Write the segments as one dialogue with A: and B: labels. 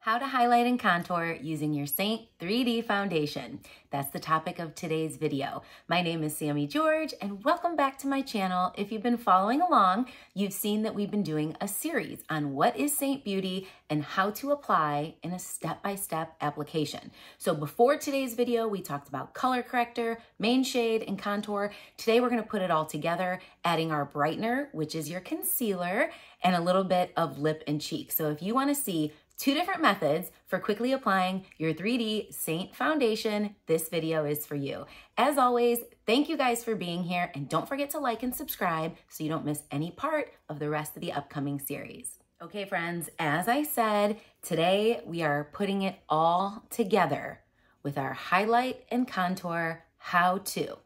A: How to highlight and contour using your Seint 3D foundation. That's the topic of today's video. My name is Sami George and welcome back to my channel. If you've been following along, you've seen that we've been doing a series on what is Seint Beauty and how to apply in a step-by-step application. So before today's video, we talked about color corrector, main shade, and contour. Today, we're gonna put it all together, adding our brightener, which is your concealer, and a little bit of lip and cheek. So if you wanna see two different methods for quickly applying your 3D Seint foundation, this video is for you. As always, thank you guys for being here, and don't forget to like and subscribe so you don't miss any part of the rest of the upcoming series. Okay, friends, as I said, today we are putting it all together with our highlight and contour how-to.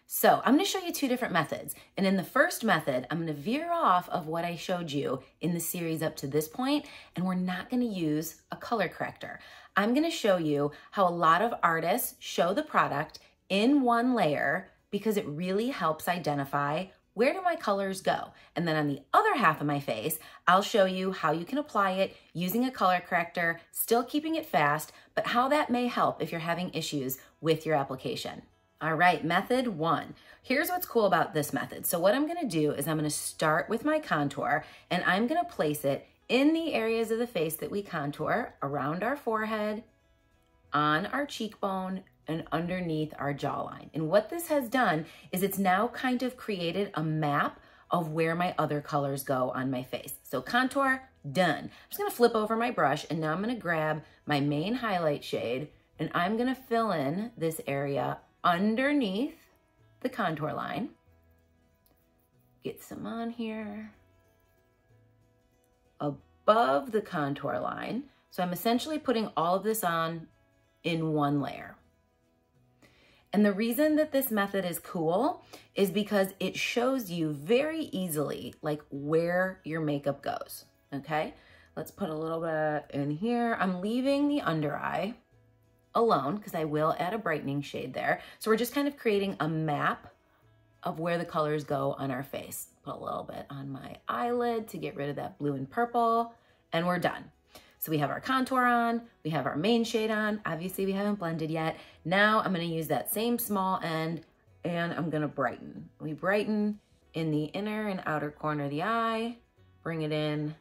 A: So I'm gonna show you two different methods. And in the first method, I'm gonna veer off of what I showed you in the series up to this point, and we're not gonna use a color corrector. I'm gonna show you how a lot of artists show the product in one layer because it really helps identify where do my colors go. And then on the other half of my face, I'll show you how you can apply it using a color corrector, still keeping it fast, but how that may help if you're having issues with your application. All right, method one. Here's what's cool about this method. So what I'm gonna do is I'm gonna start with my contour and I'm gonna place it in the areas of the face that we contour, around our forehead, on our cheekbone, and underneath our jawline. And what this has done is it's now kind of created a map of where my other colors go on my face. So contour, done. I'm just gonna flip over my brush and now I'm gonna grab my main highlight shade and I'm gonna fill in this area underneath the contour line. Get some on here. Above the contour line. So I'm essentially putting all of this on in one layer. And the reason that this method is cool is because it shows you very easily like where your makeup goes, okay? Let's put a little bit in here. I'm leaving the under eye alone because I will add a brightening shade there. So we're just kind of creating a map of where the colors go on our face. Put a little bit on my eyelid to get rid of that blue and purple, and we're done. So we have our contour on, we have our main shade on. Obviously we haven't blended yet. Now I'm gonna use that same small end and I'm gonna brighten. We brighten in the inner and outer corner of the eye, bring it in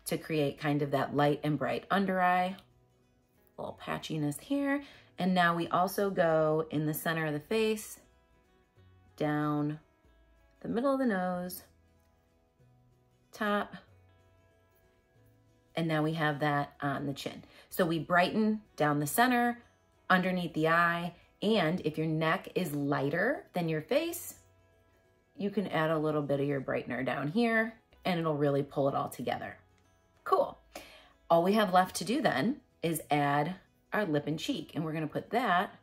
A: to create kind of that light and bright under eye. A little patchiness here. And now we also go in the center of the face, down the middle of the nose, top, and now we have that on the chin. So we brighten down the center, underneath the eye, and if your neck is lighter than your face, you can add a little bit of your brightener down here and it'll really pull it all together. Cool. All we have left to do then is add our lip and cheek, and we're gonna put that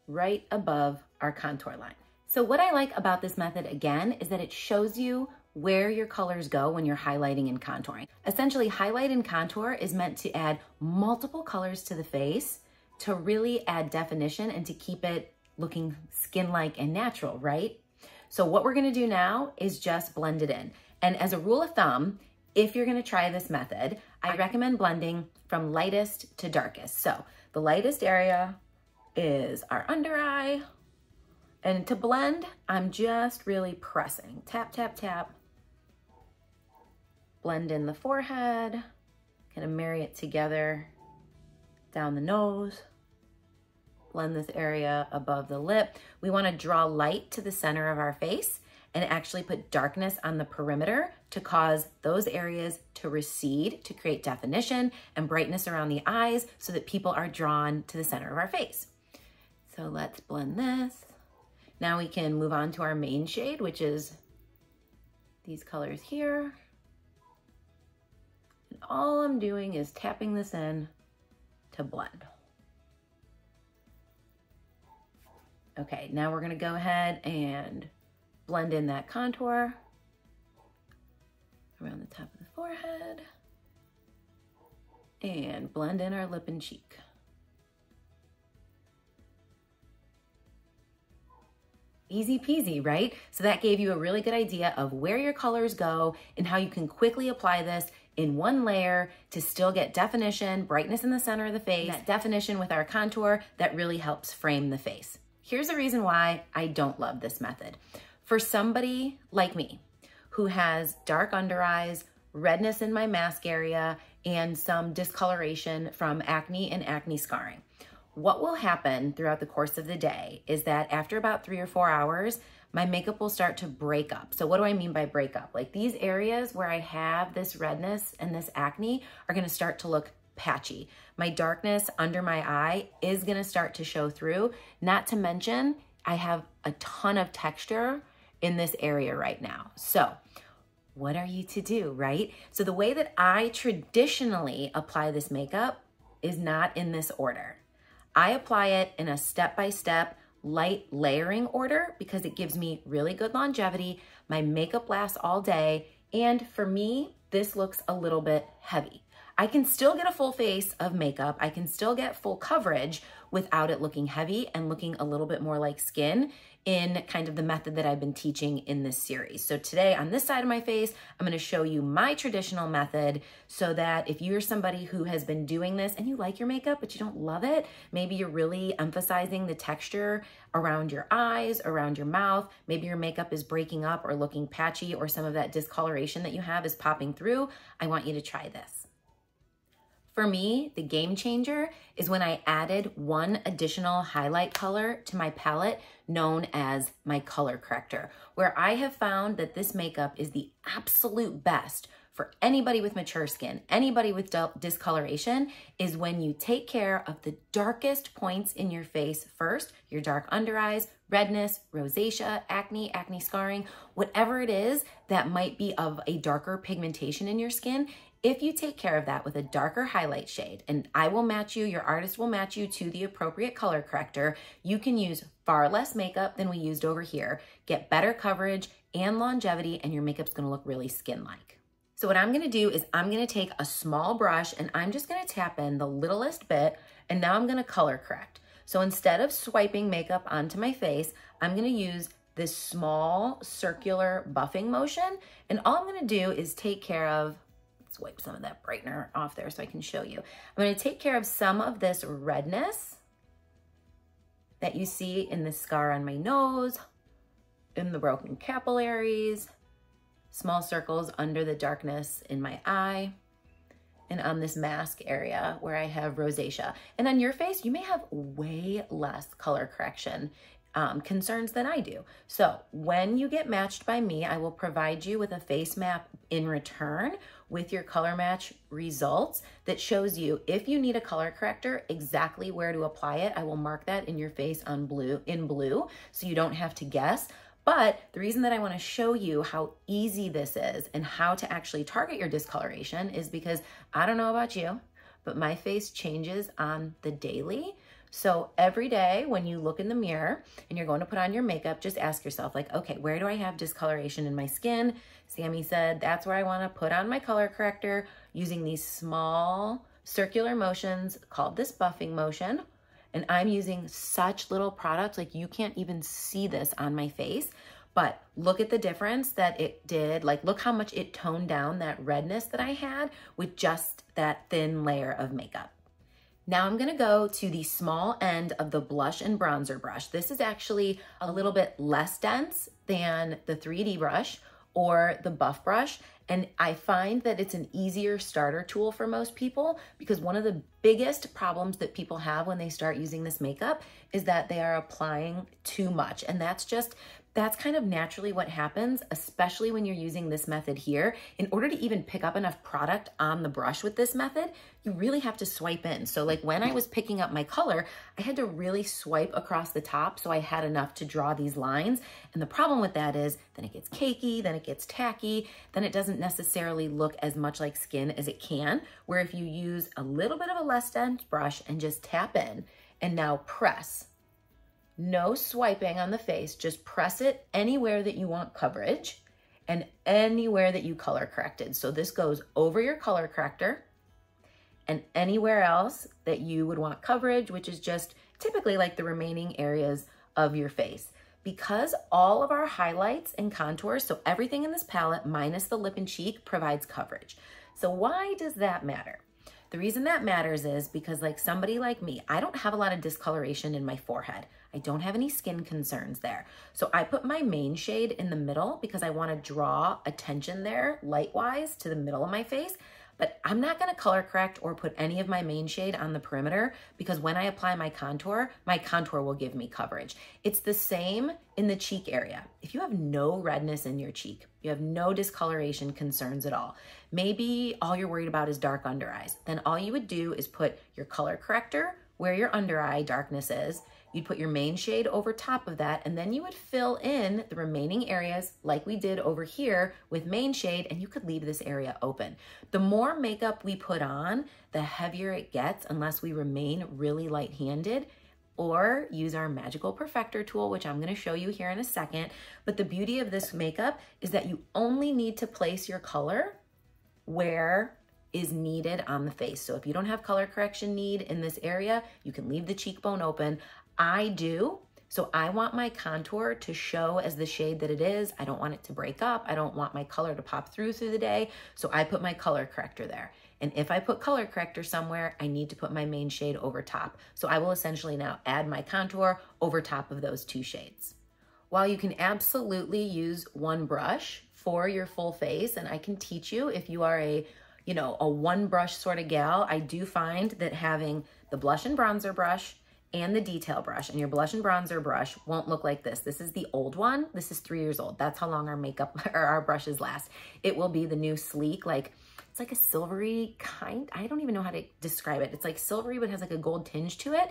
A: right above our contour line. So what I like about this method, again, is that it shows you where your colors go when you're highlighting and contouring. Essentially, highlight and contour is meant to add multiple colors to the face to really add definition and to keep it looking skin-like and natural, right? So what we're gonna do now is just blend it in. And as a rule of thumb, if you're gonna try this method, I recommend blending from lightest to darkest. So the lightest area is our under eye. And to blend, I'm just really pressing. Tap, tap, tap. Blend in the forehead. Kind of marry it together down the nose. Blend this area above the lip. We wanna draw light to the center of our face and actually put darkness on the perimeter to cause those areas to recede, to create definition and brightness around the eyes so that people are drawn to the center of our face. So let's blend this. Now we can move on to our main shade, which is these colors here. And all I'm doing is tapping this in to blend. Okay, now we're gonna go ahead and blend in that contour around the top of the forehead and blend in our lip and cheek. Easy peasy, right? So that gave you a really good idea of where your colors go and how you can quickly apply this in one layer to still get definition, brightness in the center of the face, that definition with our contour that really helps frame the face. Here's the reason why I don't love this method. For somebody like me who has dark under eyes, redness in my mask area, and some discoloration from acne and acne scarring, what will happen throughout the course of the day is that after about 3 or 4 hours, my makeup will start to break up. So what do I mean by break up? Like these areas where I have this redness and this acne are gonna start to look patchy. My darkness under my eye is gonna start to show through. Not to mention, I have a ton of texture in this area right now. So what are you to do, right? So the way that I traditionally apply this makeup is not in this order. I apply it in a step-by-step light layering order because it gives me really good longevity. My makeup lasts all day. And for me, this looks a little bit heavy. I can still get a full face of makeup. I can still get full coverage without it looking heavy and looking a little bit more like skin in kind of the method that I've been teaching in this series. So today on this side of my face, I'm gonna show you my traditional method so that if you're somebody who has been doing this and you like your makeup, but you don't love it, maybe you're really emphasizing the texture around your eyes, around your mouth, maybe your makeup is breaking up or looking patchy or some of that discoloration that you have is popping through, I want you to try this. For me, the game changer is when I added one additional highlight color to my palette known as my color corrector, where I have found that this makeup is the absolute best for anybody with mature skin, anybody with discoloration, is when you take care of the darkest points in your face first, your dark under eyes, redness, rosacea, acne, acne scarring, whatever it is that might be of a darker pigmentation in your skin. If you take care of that with a darker highlight shade, and I will match you, your artist will match you to the appropriate color corrector, you can use far less makeup than we used over here, get better coverage and longevity, and your makeup's gonna look really skin-like. So what I'm gonna do is I'm gonna take a small brush and I'm just gonna tap in the littlest bit, and now I'm gonna color correct. So instead of swiping makeup onto my face, I'm gonna use this small circular buffing motion, and all I'm gonna do is take care of, let's wipe some of that brightener off there so I can show you. I'm gonna take care of some of this redness that you see in the scar on my nose, in the broken capillaries, small circles under the darkness in my eye, and on this mask area where I have rosacea. And on your face, you may have way less color correction concerns than I do. So when you get matched by me, I will provide you with a face map in return with your color match results that shows you if you need a color corrector, exactly where to apply it. I will mark that in your face in blue, so you don't have to guess. But the reason that I want to show you how easy this is and how to actually target your discoloration is because I don't know about you, but my face changes on the daily. So every day when you look in the mirror and you're going to put on your makeup, just ask yourself like, okay, where do I have discoloration in my skin? Sami said, that's where I want to put on my color corrector using these small circular motions called this buffing motion. And I'm using such little product, like you can't even see this on my face, but look at the difference that it did. Like look how much it toned down that redness that I had with just that thin layer of makeup. Now I'm gonna go to the small end of the blush and bronzer brush. This is actually a little bit less dense than the 3D brush or the buff brush. And I find that it's an easier starter tool for most people because one of the biggest problems that people have when they start using this makeup is that they are applying too much. And that's kind of naturally what happens, especially when you're using this method here. In order to even pick up enough product on the brush with this method, you really have to swipe in. So like when I was picking up my color, I had to really swipe across the top so I had enough to draw these lines. And the problem with that is then it gets cakey, then it gets tacky, then it doesn't necessarily look as much like skin as it can, where if you use a little bit of a less dense brush and just tap in and now press. No swiping on the face, just press it anywhere that you want coverage and anywhere that you color corrected. So this goes over your color corrector and anywhere else that you would want coverage, which is just typically like the remaining areas of your face. Because all of our highlights and contours, so everything in this palette minus the lip and cheek provides coverage. So why does that matter? The reason that matters is because like somebody like me, I don't have a lot of discoloration in my forehead. I don't have any skin concerns there. So I put my main shade in the middle because I want to draw attention there light-wise to the middle of my face. But I'm not going to color correct or put any of my main shade on the perimeter because when I apply my contour will give me coverage. It's the same in the cheek area. If you have no redness in your cheek, you have no discoloration concerns at all, maybe all you're worried about is dark under eyes, then all you would do is put your color corrector where your under eye darkness is. You'd put your main shade over top of that, and then you would fill in the remaining areas like we did over here with main shade, and you could leave this area open. The more makeup we put on, the heavier it gets unless we remain really light-handed or use our magical perfector tool, which I'm gonna show you here in a second. But the beauty of this makeup is that you only need to place your color where is needed on the face. So if you don't have color correction need in this area, you can leave the cheekbone open. I do, so I want my contour to show as the shade that it is. I don't want it to break up. I don't want my color to pop through the day. So I put my color corrector there. And if I put color corrector somewhere, I need to put my main shade over top. So I will essentially now add my contour over top of those two shades. While you can absolutely use one brush for your full face, and I can teach you if you are a one brush sort of gal, I do find that having the blush and bronzer brush and the detail brush, and your blush and bronzer brush won't look like this. This is the old one. This is 3 years old. That's how long our makeup or our brushes last. It will be the new sleek, it's like a silvery kind, I don't even know how to describe it. It's like silvery, but has like a gold tinge to it.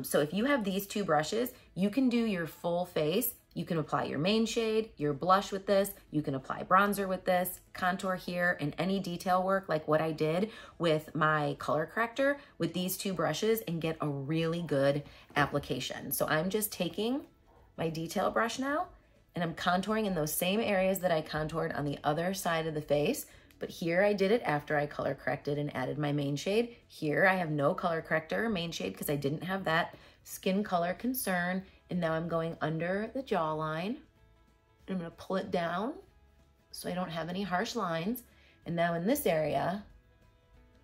A: So if you have these two brushes, you can do your full face. You can apply your main shade, your blush with this, you can apply bronzer with this, contour here, and any detail work like what I did with my color corrector with these two brushes and get a really good application. So I'm just taking my detail brush now and I'm contouring in those same areas that I contoured on the other side of the face. But here I did it after I color corrected and added my main shade. Here I have no color corrector or main shade because I didn't have that skin color concern. And now I'm going under the jawline. I'm gonna pull it down so I don't have any harsh lines. And now in this area,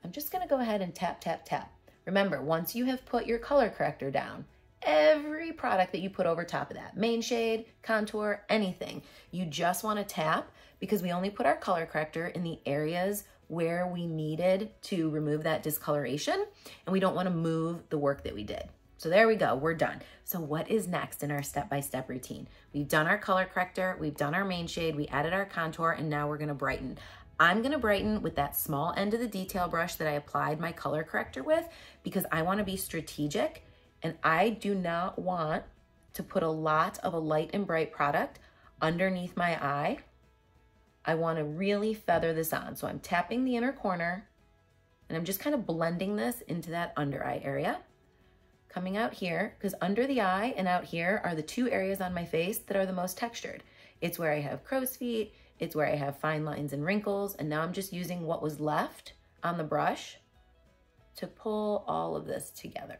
A: I'm just gonna go ahead and tap, tap, tap. Remember, once you have put your color corrector down, every product that you put over top of that, main shade, contour, anything, you just wanna tap because we only put our color corrector in the areas where we needed to remove that discoloration, and we don't wanna move the work that we did. So there we go, we're done. So what is next in our step-by-step routine? We've done our color corrector, we've done our main shade, we added our contour, and now we're gonna brighten. I'm gonna brighten with that small end of the detail brush that I applied my color corrector with because I wanna be strategic and I do not want to put a lot of a light and bright product underneath my eye. I wanna really feather this on. So I'm tapping the inner corner and I'm just kind of blending this into that under eye area. Coming out here, because under the eye and out here are the two areas on my face that are the most textured. It's where I have crow's feet, it's where I have fine lines and wrinkles, and now I'm just using what was left on the brush to pull all of this together.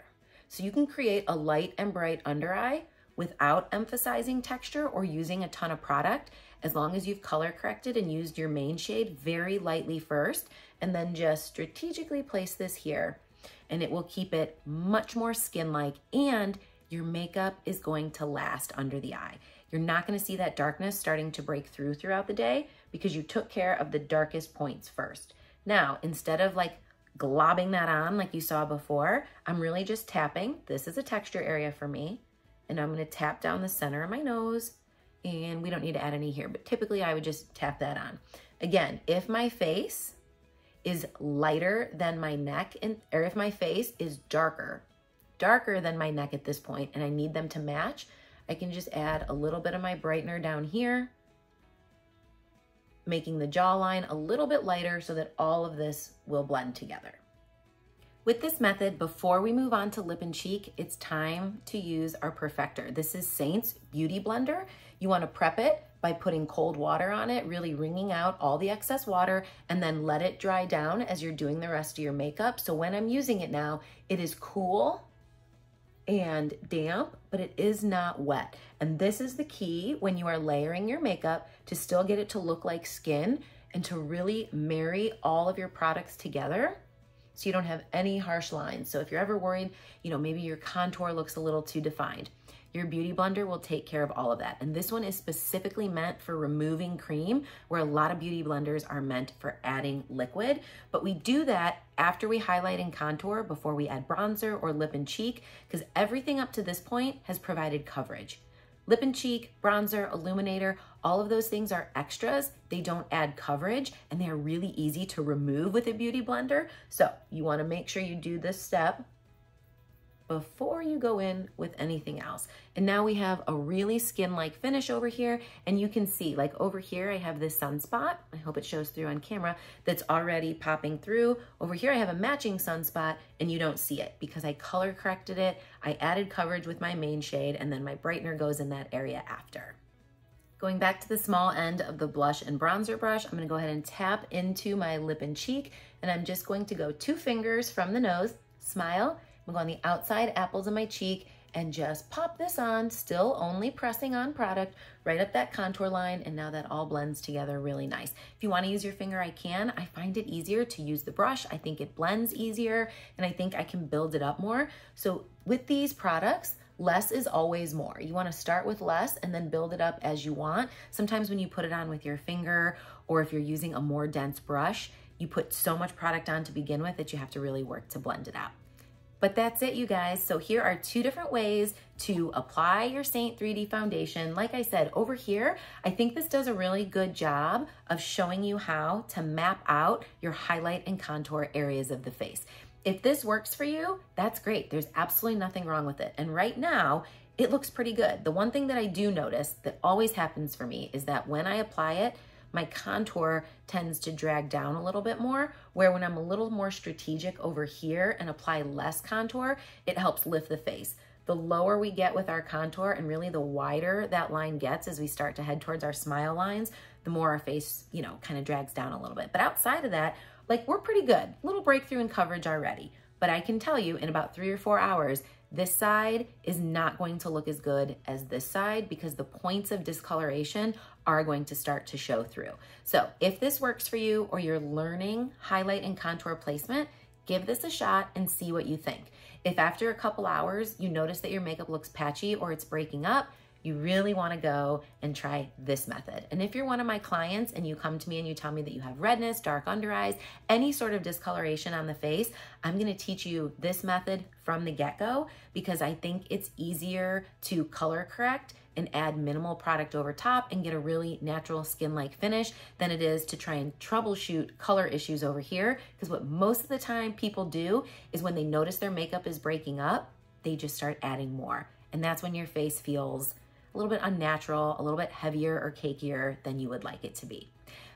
A: So you can create a light and bright under eye without emphasizing texture or using a ton of product, as long as you've color corrected and used your main shade very lightly first, and then just strategically place this here. And it will keep it much more skin-like, and your makeup is going to last under the eye. You're not gonna see that darkness starting to break through throughout the day because you took care of the darkest points first. Now, instead of like globbing that on like you saw before, I'm really just tapping. This is a texture area for me, and I'm gonna tap down the center of my nose, and we don't need to add any here, but typically I would just tap that on. Again, if my face is lighter than my neck, or if my face is darker than my neck at this point, and I need them to match, I can just add a little bit of my brightener down here, making the jawline a little bit lighter so that all of this will blend together. With this method, before we move on to lip and cheek, it's time to use our perfector. This is Seint's Beauty Blender. You want to prep it by putting cold water on it, really wringing out all the excess water, and then let it dry down as you're doing the rest of your makeup. So when I'm using it now, it is cool and damp, but it is not wet. And this is the key when you are layering your makeup to still get it to look like skin and to really marry all of your products together so you don't have any harsh lines. So if you're ever worried, maybe your contour looks a little too defined, your Beauty Blender will take care of all of that. And this one is specifically meant for removing cream, where a lot of beauty blenders are meant for adding liquid. But we do that after we highlight and contour before we add bronzer or lip and cheek, because everything up to this point has provided coverage. Lip and cheek, bronzer, illuminator, all of those things are extras. They don't add coverage, and they're really easy to remove with a beauty blender. So you wanna make sure you do this step before you go in with anything else. And now we have a really skin-like finish over here, and you can see, like over here, I have this sunspot. I hope it shows through on camera, that's already popping through. Over here, I have a matching sunspot, and you don't see it because I color corrected it. I added coverage with my main shade, and then my brightener goes in that area after. Going back to the small end of the blush and bronzer brush, I'm gonna go ahead and tap into my lip and cheek, and I'm just going to go 2 fingers from the nose, smile, I'm gonna go on the outside apples of my cheek and just pop this on, still only pressing on product right up that contour line, and now that all blends together really nice. If you wanna use your finger, I can. I find it easier to use the brush. I think it blends easier, and I think I can build it up more. So with these products, less is always more. You wanna start with less and then build it up as you want. Sometimes when you put it on with your finger, or if you're using a more dense brush, you put so much product on to begin with that you have to really work to blend it out. But that's it, you guys. So here are 2 different ways to apply your Seint 3D foundation. Like I said, over here, I think this does a really good job of showing you how to map out your highlight and contour areas of the face. If this works for you, that's great. There's absolutely nothing wrong with it. And right now, it looks pretty good. The one thing that I do notice that always happens for me is that when I apply it, my contour tends to drag down a little bit more, where when I'm a little more strategic over here and apply less contour, it helps lift the face. The lower we get with our contour, and really the wider that line gets as we start to head towards our smile lines, the more our face, kind of drags down a little bit. But outside of that, we're pretty good. A little breakthrough in coverage already. But I can tell you in about 3 or 4 hours, this side is not going to look as good as this side because the points of discoloration are going to start to show through. So if this works for you, or you're learning highlight and contour placement, give this a shot and see what you think. If after a couple hours you notice that your makeup looks patchy or it's breaking up, you really want to go and try this method. And if you're one of my clients and you come to me and you tell me that you have redness, dark under eyes, any sort of discoloration on the face, I'm going to teach you this method from the get-go because I think it's easier to color correct and add minimal product over top and get a really natural skin-like finish than it is to try and troubleshoot color issues over here. Because what most of the time people do is when they notice their makeup is breaking up, they just start adding more. And that's when your face feels a little bit unnatural, a little bit heavier or cakier than you would like it to be.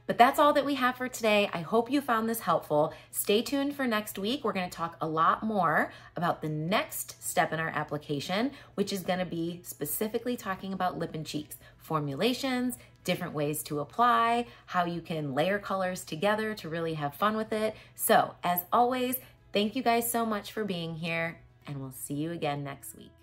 A: But that's all that we have for today. I hope you found this helpful. Stay tuned for next week. We're going to talk a lot more about the next step in our application, which is going to be specifically talking about lip and cheeks, formulations, different ways to apply, how you can layer colors together to really have fun with it. So as always, thank you guys so much for being here, and we'll see you again next week.